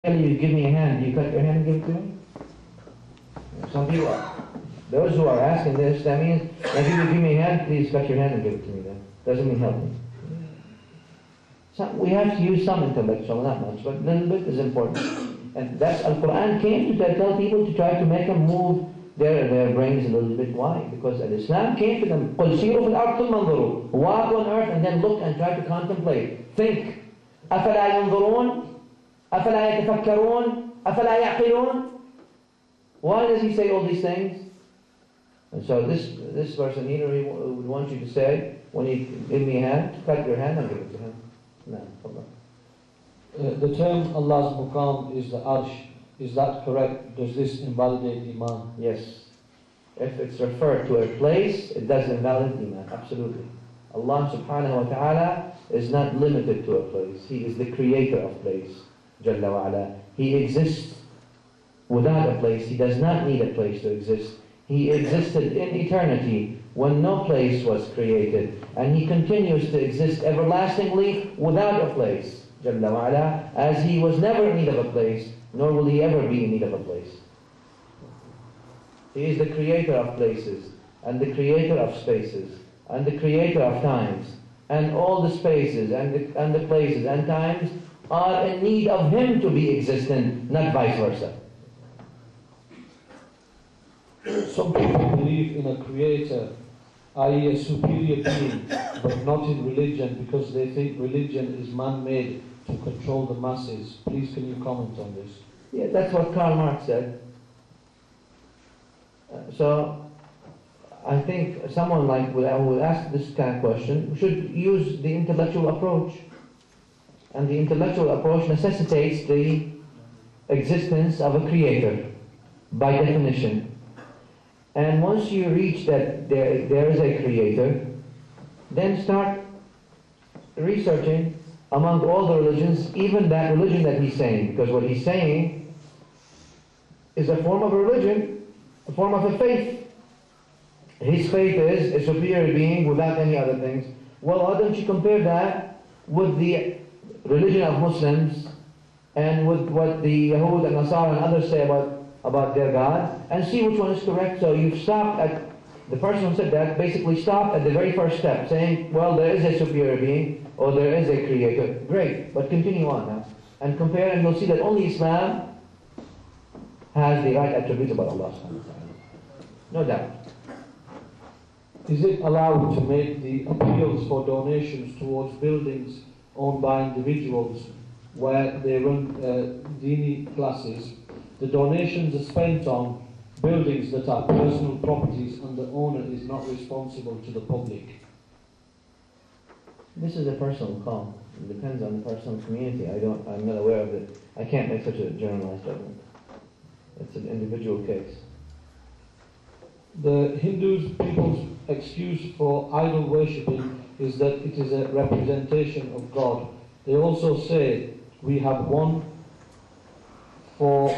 you give me a hand, do you cut your hand and give it to me? Some people, those who are asking this, that means, if you give me a hand, please cut your hand and give it to me then. Doesn't mean help me. We have to use some intellectual, not much, but a little bit is important. And that's, Al-Quran came to tell people to try to make them move their brains a little bit. Why? Because Islam came to them, قُلْ سِيرُوا فِي الْأَرْضِ ثُمَّ انظُرُوا. Walk on earth and then look and try to contemplate. Think. أَفَلَا يَنظُرُونَ أَفَلَا يَتَفَكَّرُونَ أَفَلَا يَعْقِلُونَ. Why does he say all these things? And so this person here would want you to say, when you give me a hand, cut your hand and give it to him. No, the term Allah's Maqam is the Arsh. Is that correct? Does this invalidate Iman? Yes. If it's referred to a place, it does invalidate Iman. Absolutely. Allah subhanahu wa ta'ala is not limited to a place. He is the creator of place. Jalla wa ala. He exists without a place. He does not need a place to exist. He existed in eternity when no place was created. And He continues to exist everlastingly without a place. Jalla wa ala. As He was never in need of a place, nor will He ever be in need of a place. He is the creator of places, and the creator of spaces, and the creator of times. And all the spaces and the places and times are in need of Him to be existent, not vice versa. Some people believe in a creator, i.e. a superior being, but not in religion because they think religion is man-made to control the masses. Please can you comment on this? Yeah, that's what Karl Marx said. So I think someone who will ask this kind of question should use the intellectual approach. And the intellectual approach necessitates the existence of a creator, by definition. And once you reach that there is a creator, then start researching among all the religions, even that religion that he's saying. Because what he's saying is a form of a religion, a form of a faith. His faith is a superior being without any other things. Well, why don't you compare that with the religion of Muslims and with what the Yahud and Nasara and others say about their God, and see which one is correct. So you've stopped at, the person who said that basically stopped at the very first step, saying, well, there is a superior being, or there is a creator. Great, but continue on now. And compare, and you'll see that only Islam has the right attributes about Allah subhanahu wa ta'ala. No doubt. Is it allowed to make the appeals for donations towards buildings owned by individuals where they run dini classes? The donations are spent on buildings that are personal properties and the owner is not responsible to the public. This is a personal call. It depends on the personal community. I'm not aware of it. I can't make such a generalized judgment. It's an individual case. The Hindus, people's excuse for idol worshipping is that it is a representation of God. They also say we have one for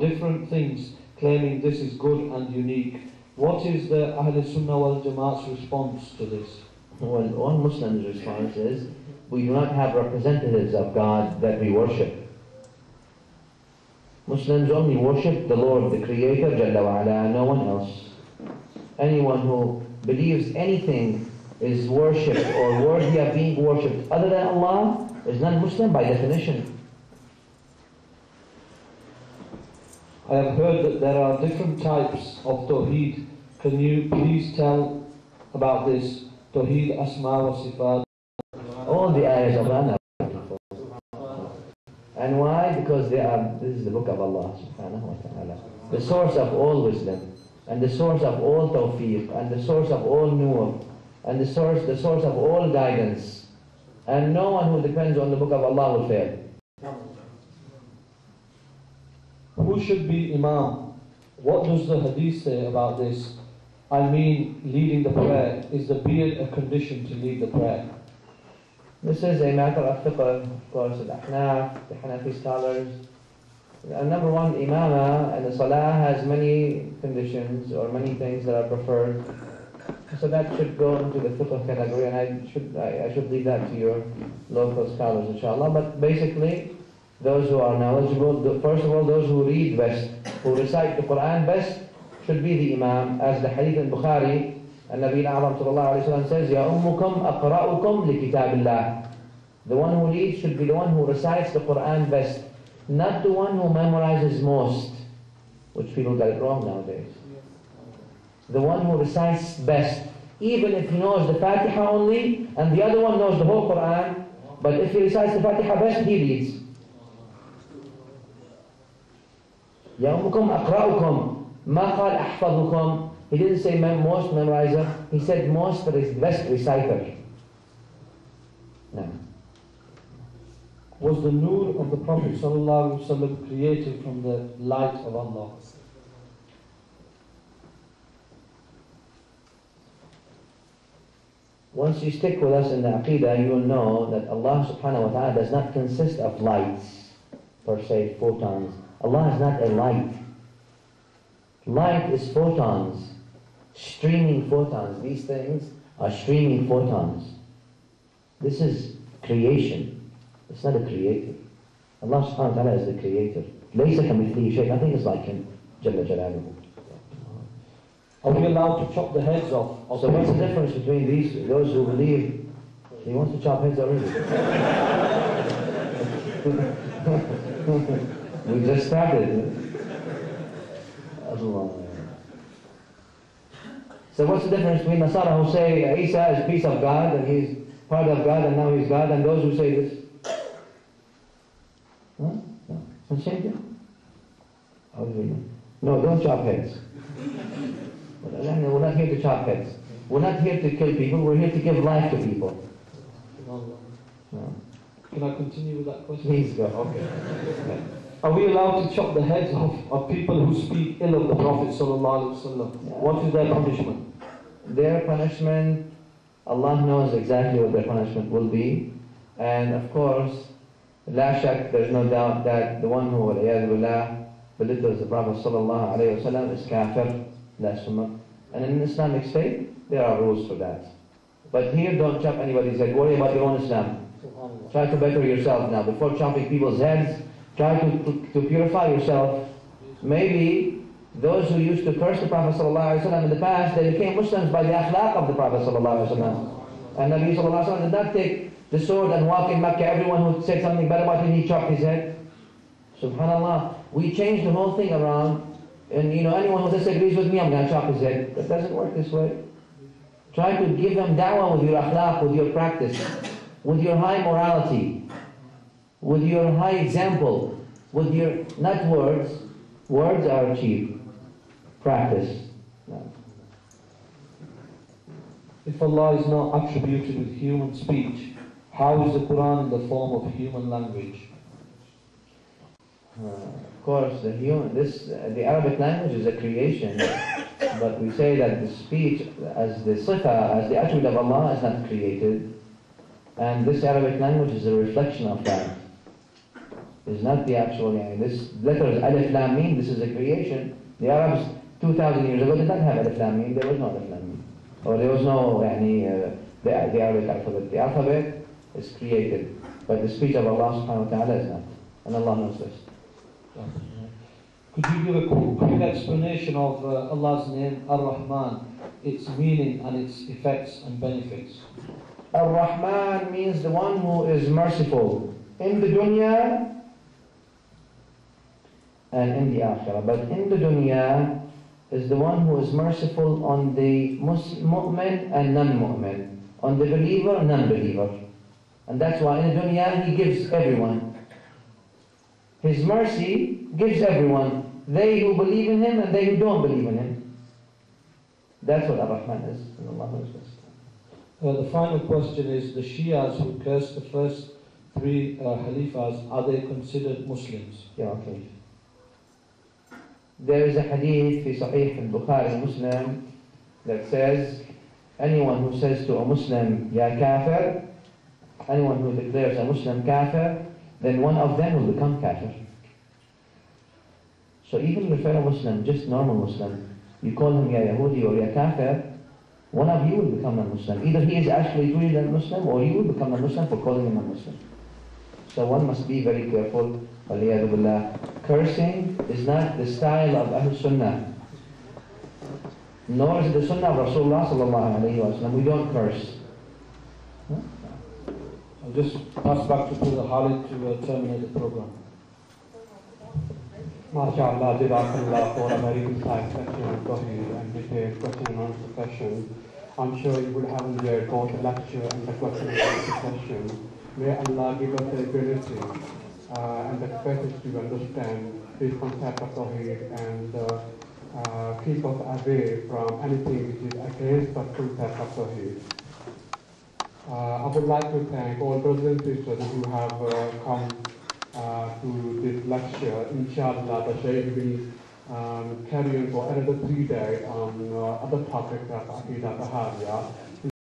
different things, claiming this is good and unique. What is the Ahl Sunnah wal Jama'at's response to this? Well, all Muslims' response is, we do not have representatives of God that we worship. Muslims only worship the Lord, the Creator, Jalla wa ala, no one else. Anyone who believes anything is worshipped or worthy of being worshipped other than Allah is not Muslim by definition. I have heard that there are different types of Tawheed. Can you please tell about this? Tawheed, Asma wa Sifat. All the ayahs of Allah. And why? Because this is the book of Allah subhanahu wa ta'ala. The source of all wisdom, and the source of all tawfiq, and the source of all nur, and the source of all guidance. And no one who depends on the book of Allah will fail. Who should be Imam? What does the Hadith say about this? I mean, leading the prayer. Is the beard a condition to lead the prayer? This is a matter of fiqh, of course, the Ahnaf, the Hanafi scholars. Number one, Imama and the Salah has many conditions or many things that are preferred. So that should go into the fiqh category, and I should leave that to your local scholars, inshallah. But basically, those who are knowledgeable, first of all, those who read best, who recite the Quran best, should be the Imam. As the hadith in Bukhari, and Nabi A'lam sallallahu alayhi wa sallam says, Ya ummukum aqra'ukum li kitabillah. The one who reads should be the one who recites the Quran best, not the one who memorizes most, which people get it wrong nowadays. The one who recites best, even if he knows the Fatiha only, and the other one knows the whole Quran, but if he recites the Fatiha best, he reads. Ya ummukum aqra'ukum, ma qal ahfazukum. He didn't say most memorizer, he said most best reciter. No. Was the nur of the Prophet ﷺ created from the light of Allah? Once you stick with us in the Aqeedah, you will know that Allah subhanahu wa ta'ala does not consist of lights, per se, photons. Allah is not a light. Light is photons, streaming photons. These things are streaming photons. This is creation. It's not a creator. Allah subhanahu wa ta'ala is the creator. لَيْسَ كَمِثْلِهِ شَيْءٍ. Nothing is like him. جَلَّ جَلَالُهُ. Are we allowed to chop the heads off? So what's the difference between those who believe he wants to chop heads already? We just started. Allah. So what's the difference between Nasara who say Isa is a piece of God and he's part of God and now he's God, and those who say this? Huh? No. What's changing? No, don't chop heads. We're not here to chop heads. We're not here to kill people. We're here to give life to people. No. Can I continue with that question? Please go. Okay. Are we allowed to chop the heads off of people who speak ill of the Prophet ﷺ? What is their punishment? Their punishment, Allah knows exactly what their punishment will be. And of course, la shak, there's no doubt that the one who, wal'iyadu billah, belittles the Prophet ﷺ is kafir, blasphemer. And in an Islamic state, there are rules for that. But here, don't chop anybody's head. Worry about your own Islam. Try to better yourself now. Before chopping people's heads, try to purify yourself. Maybe those who used to curse the Prophet ﷺ in the past, they became Muslims by the akhlaq of the Prophet ﷺ. And Nabi ﷺ did not take the sword and walk in Mecca. Everyone who said something bad about him, he chopped his head. Subhanallah. We changed the whole thing around. And anyone who disagrees with me, I'm going to chop his head. That doesn't work this way. Try to give them da'wah with your akhlaq, with your practice, with your high morality, with your high example, with your, not words. Words are cheap. Practice. No. If Allah is not attributed with human speech, how is the Quran in the form of human language? Of course, the Arabic language is a creation, but we say that the speech, as the sifa, as the attribute of Allah, is not created, and this Arabic language is a reflection of that. It's not the actual. This letter is alif lam mim. This is a creation. The Arabs 2,000 years ago did not have alif lam mim. There was no alif lam mim, or there was no the Arabic alphabet. The alphabet is created, but the speech of Allah subhanahu wa ta'ala is not, and Allah knows this. Could you give a quick explanation of Allah's name Ar-Rahman, its meaning and its effects and benefits? Ar-Rahman means the one who is merciful in the dunya and in the akhirah. But in the dunya is the one who is merciful on the mu'min and non-mu'min, on the believer and non-believer. And that's why in the dunya he gives everyone. His mercy gives everyone, they who believe in him and they who don't believe in him. That's what Ar-Rahman is. And Allah knows this. The final question is, the Shias who cursed the first three Khalifas, are they considered Muslims? Yeah, okay. There is a hadith in Sahih al-Bukhari Muslim that says, anyone who says to a Muslim, Ya kafir, anyone who declares a Muslim kafir, then one of them will become kafir. So even your fellow Muslim, just normal Muslim, you call him Ya Yahudi or Ya kafir, one of you will become a Muslim. Either he is actually truly a Muslim, or you will become a Muslim for calling him a Muslim. So one must be very careful. Waliyadu billah. Cursing is not the style of Ahlul Sunnah, nor is it the Sunnah of Rasulullah sallallahu alayhi wa sallam. We don't curse. I'll just pass back to the Khalid to terminate the program. MashaAllah, Jazakallah for a very concise session of Tawheed and detailed question and answer session. I'm sure you would have enjoyed both the lecture and the question and answer session. May Allah give us the ability and the capacity to understand this concept of Tawheed and keep us away from anything which is against the concept of Tawheed. I would like to thank all brothers and sisters who have come to this lecture. Inshallah, the Shaykh will carry on for another 3 days on other topics of Aqeedah Tahawiyah.